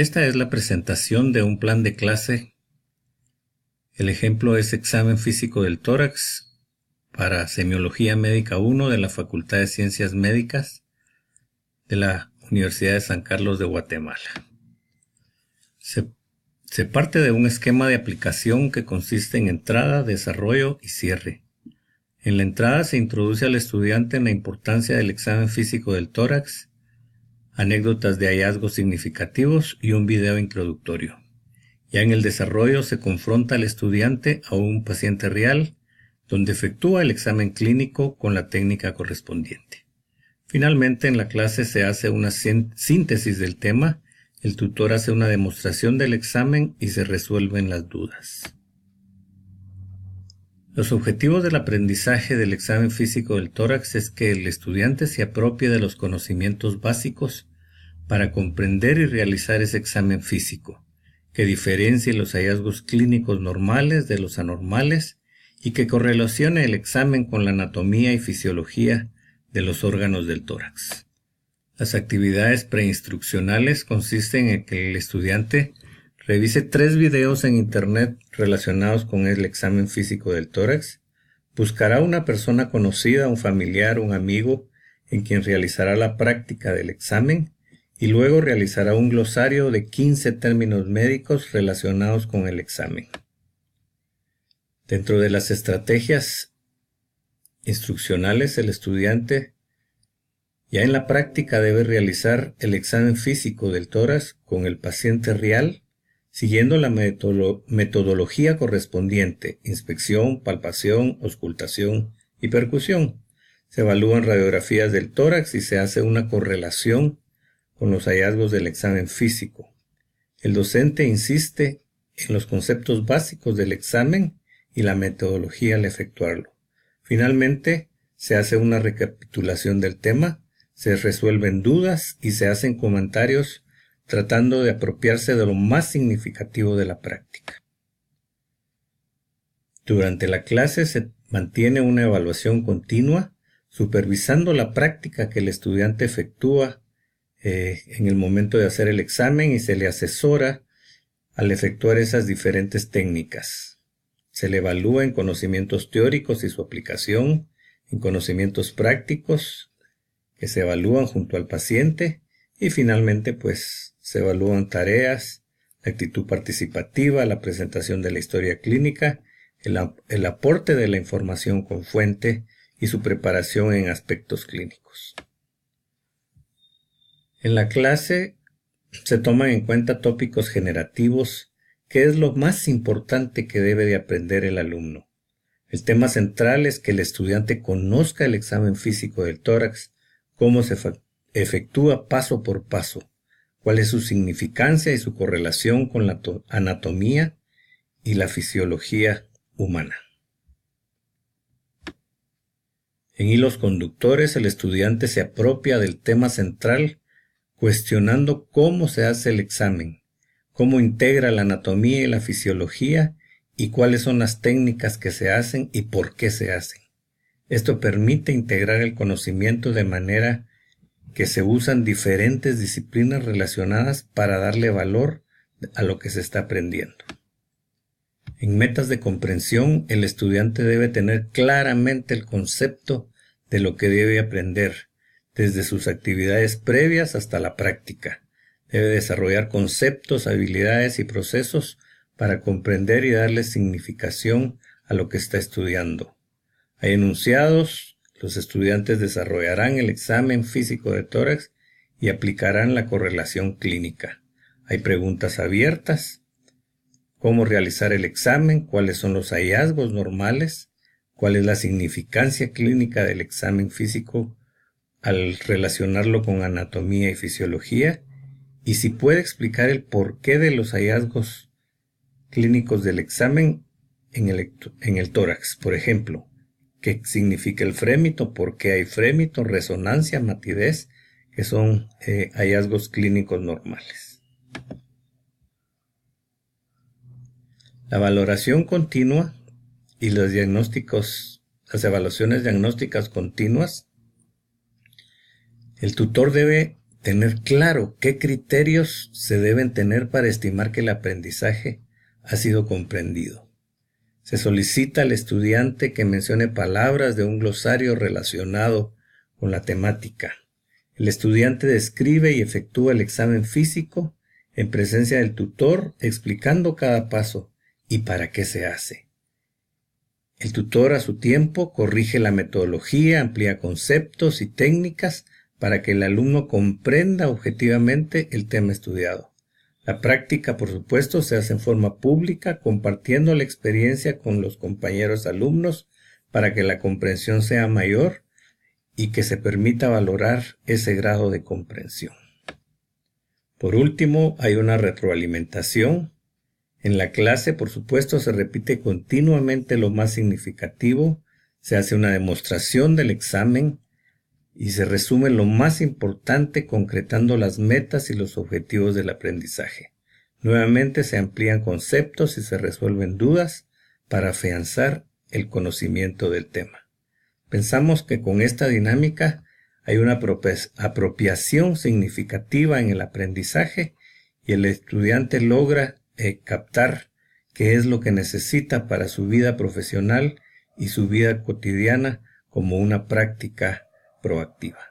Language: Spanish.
Esta es la presentación de un plan de clase. El ejemplo es examen físico del tórax para Semiología Médica 1 de la Facultad de Ciencias Médicas de la Universidad de San Carlos de Guatemala. Se parte de un esquema de aplicación que consiste en entrada, desarrollo y cierre. En la entrada se introduce al estudiante en la importancia del examen físico del tórax, anécdotas de hallazgos significativos y un video introductorio. Ya en el desarrollo se confronta al estudiante a un paciente real, donde efectúa el examen clínico con la técnica correspondiente. Finalmente, en la clase se hace una síntesis del tema, el tutor hace una demostración del examen y se resuelven las dudas. Los objetivos del aprendizaje del examen físico del tórax es que el estudiante se apropie de los conocimientos básicos para comprender y realizar ese examen físico, que diferencie los hallazgos clínicos normales de los anormales y que correlacione el examen con la anatomía y fisiología de los órganos del tórax. Las actividades preinstruccionales consisten en que el estudiante revise 3 videos en internet relacionados con el examen físico del tórax, buscará una persona conocida, un familiar, un amigo, en quien realizará la práctica del examen y luego realizará un glosario de 15 términos médicos relacionados con el examen. Dentro de las estrategias instruccionales, el estudiante ya en la práctica debe realizar el examen físico del tórax con el paciente real, siguiendo la metodología correspondiente: inspección, palpación, auscultación y percusión. Se evalúan radiografías del tórax y se hace una correlación con los hallazgos del examen físico. El docente insiste en los conceptos básicos del examen y la metodología al efectuarlo. Finalmente, se hace una recapitulación del tema, se resuelven dudas y se hacen comentarios tratando de apropiarse de lo más significativo de la práctica. Durante la clase se mantiene una evaluación continua, supervisando la práctica que el estudiante efectúa en el momento de hacer el examen, y se le asesora al efectuar esas diferentes técnicas. Se le evalúa en conocimientos teóricos y su aplicación, en conocimientos prácticos que se evalúan junto al paciente, y finalmente pues se evalúan tareas, la actitud participativa, la presentación de la historia clínica, el aporte de la información con fuente y su preparación en aspectos clínicos. En la clase se toman en cuenta tópicos generativos, que es lo más importante que debe de aprender el alumno. El tema central es que el estudiante conozca el examen físico del tórax, cómo se efectúa paso por paso, cuál es su significancia y su correlación con la anatomía y la fisiología humana. En hilos conductores, el estudiante se apropia del tema central, cuestionando cómo se hace el examen, cómo integra la anatomía y la fisiología y cuáles son las técnicas que se hacen y por qué se hacen. Esto permite integrar el conocimiento de manera que se usan diferentes disciplinas relacionadas para darle valor a lo que se está aprendiendo. En metas de comprensión, el estudiante debe tener claramente el concepto de lo que debe aprender, desde sus actividades previas hasta la práctica. Debe desarrollar conceptos, habilidades y procesos para comprender y darle significación a lo que está estudiando. Hay enunciados, los estudiantes desarrollarán el examen físico de tórax y aplicarán la correlación clínica. Hay preguntas abiertas: cómo realizar el examen, cuáles son los hallazgos normales, cuál es la significancia clínica del examen físico al relacionarlo con anatomía y fisiología, y si puede explicar el porqué de los hallazgos clínicos del examen en el tórax. Por ejemplo, qué significa el frémito, por qué hay frémito, resonancia, matidez, que son hallazgos clínicos normales. La valoración continua y las evaluaciones diagnósticas continuas. El tutor debe tener claro qué criterios se deben tener para estimar que el aprendizaje ha sido comprendido. Se solicita al estudiante que mencione palabras de un glosario relacionado con la temática. El estudiante describe y efectúa el examen físico en presencia del tutor, explicando cada paso y para qué se hace. El tutor a su tiempo corrige la metodología, amplía conceptos y técnicas para que el alumno comprenda objetivamente el tema estudiado. La práctica, por supuesto, se hace en forma pública, compartiendo la experiencia con los compañeros alumnos para que la comprensión sea mayor y que se permita valorar ese grado de comprensión. Por último, hay una retroalimentación. En la clase, por supuesto, se repite continuamente lo más significativo, se hace una demostración del examen y se resume lo más importante concretando las metas y los objetivos del aprendizaje. Nuevamente se amplían conceptos y se resuelven dudas para afianzar el conocimiento del tema. Pensamos que con esta dinámica hay una apropiación significativa en el aprendizaje y el estudiante logra captar qué es lo que necesita para su vida profesional y su vida cotidiana como una práctica proactiva.